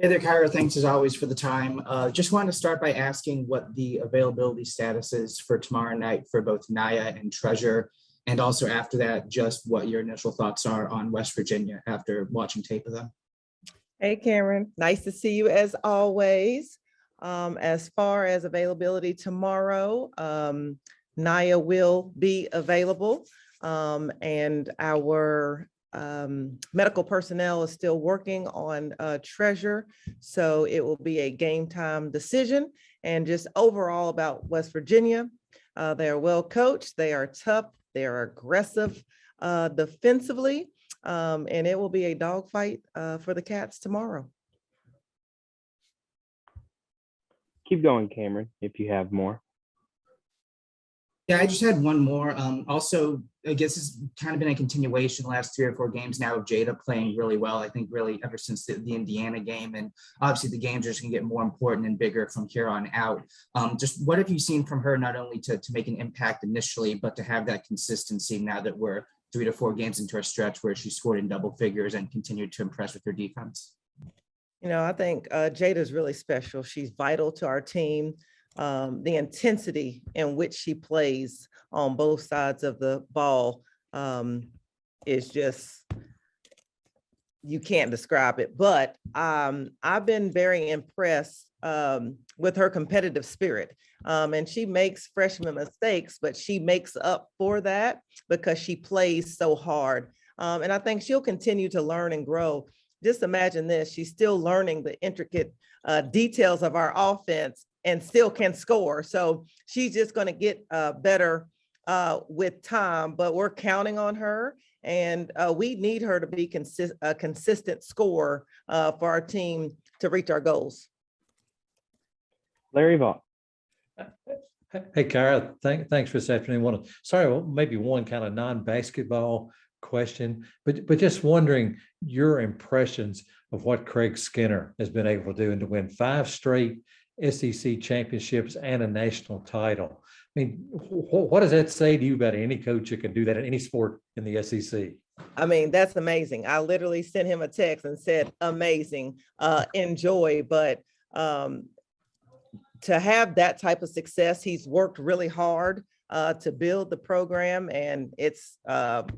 Hey there, Kyra. Thanks as always for the time. Just wanted to start by asking what the availability status is for tomorrow night for both Naya and Treasure. And also after that, just what your initial thoughts are on West Virginia after watching tape of them. Hey, Cameron, nice to see you as always. As far as availability tomorrow, Naya will be available, and our medical personnel is still working on Treasure, so it will be a game time decision. And just overall about West Virginia, they are well coached, they are tough, they are aggressive defensively, and it will be a dogfight for the Cats tomorrow. Keep going, Cameron, if you have more. Yeah, I just had one more. Also, I guess it's kind of been a continuation the last 3 or 4 games now of Jada playing really well. I think really ever since the Indiana game, and obviously the games are just gonna get more important and bigger from here on out. Just what have you seen from her, not only to make an impact initially, but to have that consistency now that we're 3 to 4 games into a stretch where she scored in double figures and continued to impress with her defense? You know, I think Jada is really special. She's vital to our team. The intensity in which she plays on both sides of the ball is just, you can't describe it. But I've been very impressed with her competitive spirit. And she makes freshman mistakes, but she makes up for that because she plays so hard. And I think she'll continue to learn and grow. Just imagine this, she's still learning the intricate details of our offense and still can score. So she's just going to get better with time, but we're counting on her, and we need her to be a consistent scorer for our team to reach our goals. Larry Vaught. Hey, Kara, thanks for this afternoon. Sorry, maybe one kind of non-basketball question, but just wondering your impressions of what Craig Skinner has been able to do and to win 5 straight SEC championships and a national title. I mean, what does that say to you about any coach that can do that in any sport in the SEC? I mean, that's amazing. I literally sent him a text and said, amazing, enjoy. But to have that type of success, he's worked really hard to build the program, and it's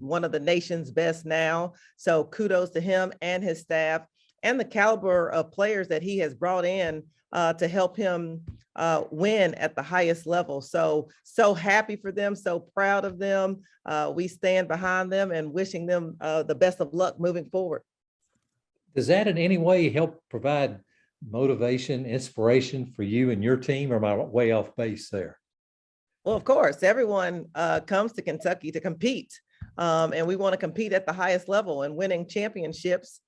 one of the nation's best now. So kudos to him and his staff and the caliber of players that he has brought in to help him win at the highest level. So happy for them, so proud of them. We stand behind them and wishing them the best of luck moving forward. Does that in any way help provide motivation, inspiration for you and your team, or am I way off base there? Well, of course, everyone comes to Kentucky to compete, and we want to compete at the highest level, and winning championships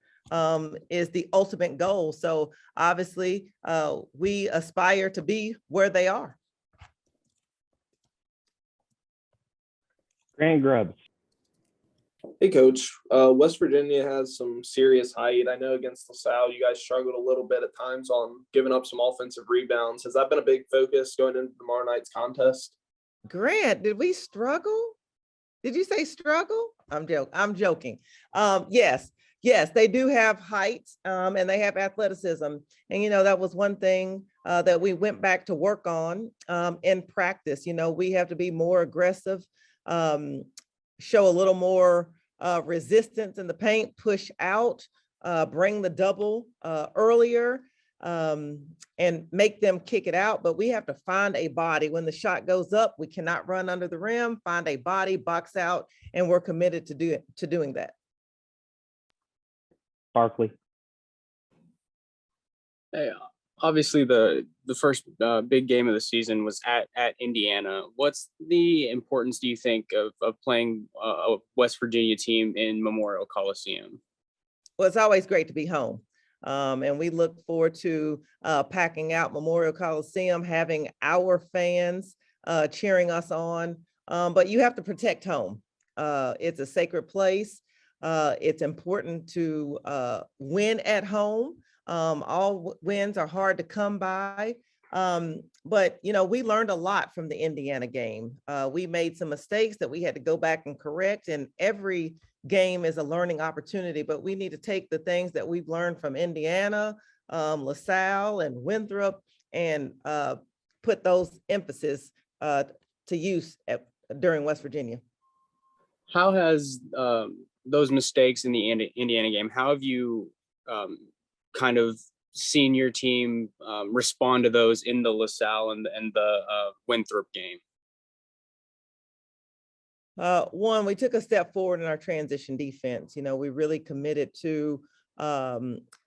is the ultimate goal. So obviously we aspire to be where they are. Grant Grubbs. Hey, Coach. West Virginia has some serious height. I know against LaSalle, you guys struggled a little bit at times on giving up some offensive rebounds. Has that been a big focus going into tomorrow night's contest? Grant, did we struggle? Did you say struggle? I'm joking. Yes, they do have height, and they have athleticism. And, you know, that was one thing that we went back to work on in practice. You know, we have to be more aggressive, show a little more resistance in the paint, push out, bring the double earlier, and make them kick it out. But we have to find a body. When the shot goes up, we cannot run under the rim, find a body, box out, and we're committed to doing that. Barkley. Hey, obviously the first big game of the season was at Indiana. What's the importance, do you think, of playing a West Virginia team in Memorial Coliseum? Well, it's always great to be home. And we look forward to packing out Memorial Coliseum, having our fans cheering us on. But you have to protect home. It's a sacred place. It's important to win at home. All wins are hard to come by. But, you know, we learned a lot from the Indiana game. We made some mistakes that we had to go back and correct. And every game is a learning opportunity, but we need to take the things that we've learned from Indiana, LaSalle and Winthrop, and put those emphasis to use during West Virginia. How has those mistakes in the Indiana game, how have you kind of seen your team respond to those in the LaSalle and the Winthrop game? One, we took a step forward in our transition defense. You know, we really committed to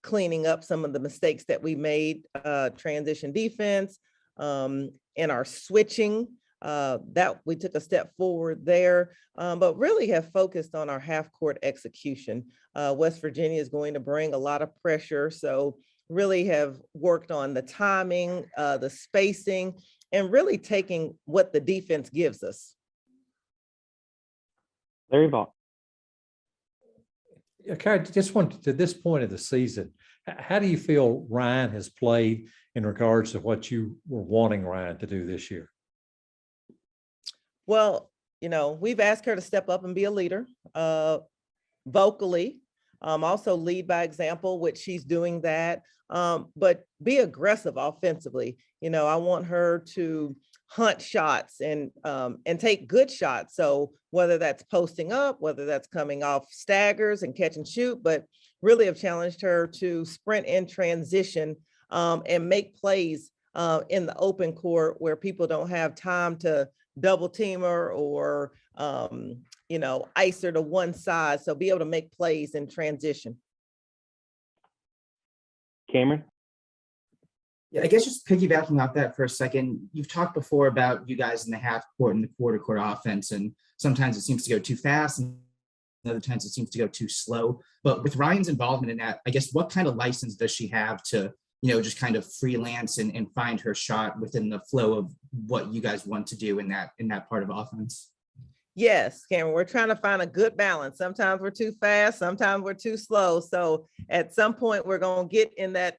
cleaning up some of the mistakes that we made, transition defense, and our switching. That we took a step forward there, but really have focused on our half court execution. West Virginia is going to bring a lot of pressure, so really have worked on the timing, the spacing, and really taking what the defense gives us. Larry Vaught. Yeah, Kara, just want to this point of the season, how do you feel Ryan has played in regards to what you were wanting Ryan to do this year? Well, you know, we've asked her to step up and be a leader, vocally, also lead by example, which she's doing that, but be aggressive offensively. You know, I want her to hunt shots and take good shots. So whether that's posting up, whether that's coming off staggers and catch and shoot, but really have challenged her to sprint in transition and make plays in the open court where people don't have time to double team her or, you know, ice her to one side. So be able to make plays in transition. Cameron. Yeah, I guess just piggybacking off that for a second, you've talked before about you guys in the half court and the quarter court offense, and sometimes it seems to go too fast and other times it seems to go too slow. But with Ryan's involvement in that, I guess what kind of license does she have to, you know, just kind of freelance and find her shot within the flow of what you guys want to do in that part of offense? Yes, Cameron, we're trying to find a good balance. Sometimes we're too fast, sometimes we're too slow. So at some point we're going to get in that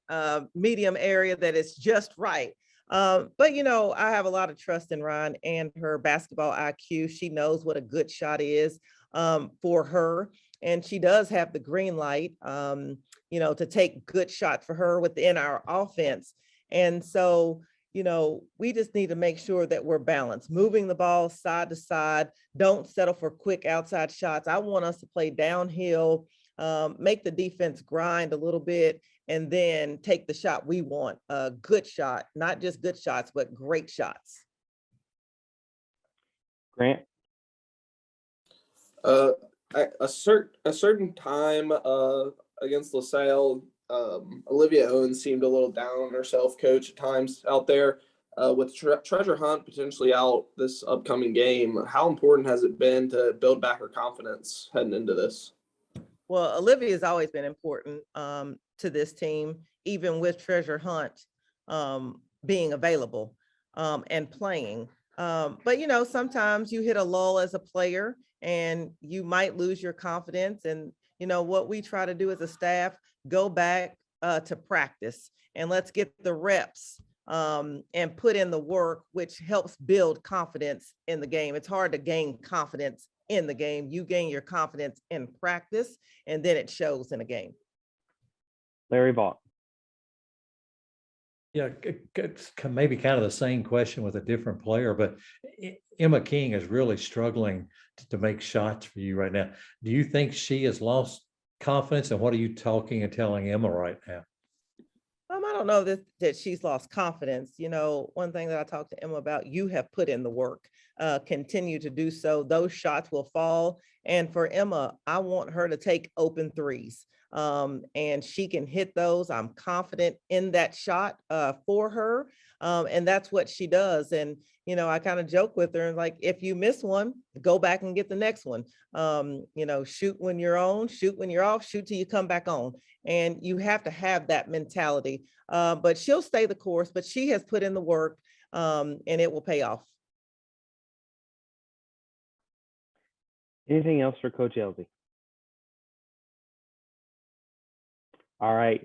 medium area that is just right. But, you know, I have a lot of trust in Ryan and her basketball IQ. She knows what a good shot is for her. And she does have the green light, you know, to take good shots for her within our offense. And so, you know, we just need to make sure that we're balanced, moving the ball side to side. Don't settle for quick outside shots. I want us to play downhill, make the defense grind a little bit, and then take the shot we want. A good shot, not just good shots, but great shots. Grant. A certain time against LaSalle, Olivia Owens seemed a little down on herself, coach, at times out there. With Treasure Hunt potentially out this upcoming game, how important has it been to build back her confidence heading into this? Well, Olivia has always been important to this team, even with Treasure Hunt being available and playing. But, you know, sometimes you hit a lull as a player and you might lose your confidence. And, you know, what we try to do as a staff, go back to practice and let's get the reps and put in the work, which helps build confidence in the game. It's hard to gain confidence in the game. You gain your confidence in practice and then it shows in a game. Larry Vaught. Yeah, it's maybe kind of the same question with a different player, but Emma King is really struggling to make shots for you right now. Do you think she has lost confidence, and what are you talking and telling Emma right now? I don't know that she's lost confidence. You know, one thing that I talked to Emma about, you have put in the work, continue to do so. Those shots will fall. And for Emma, I want her to take open threes. And she can hit those. I'm confident in that shot for her. And that's what she does. And, you know, I kind of joke with her and like, if you miss one, go back and get the next one. You know, shoot when you're on, shoot when you're off, shoot till you come back on. And you have to have that mentality. But she'll stay the course, but she has put in the work and it will pay off. Anything else for Coach Elzy? All right.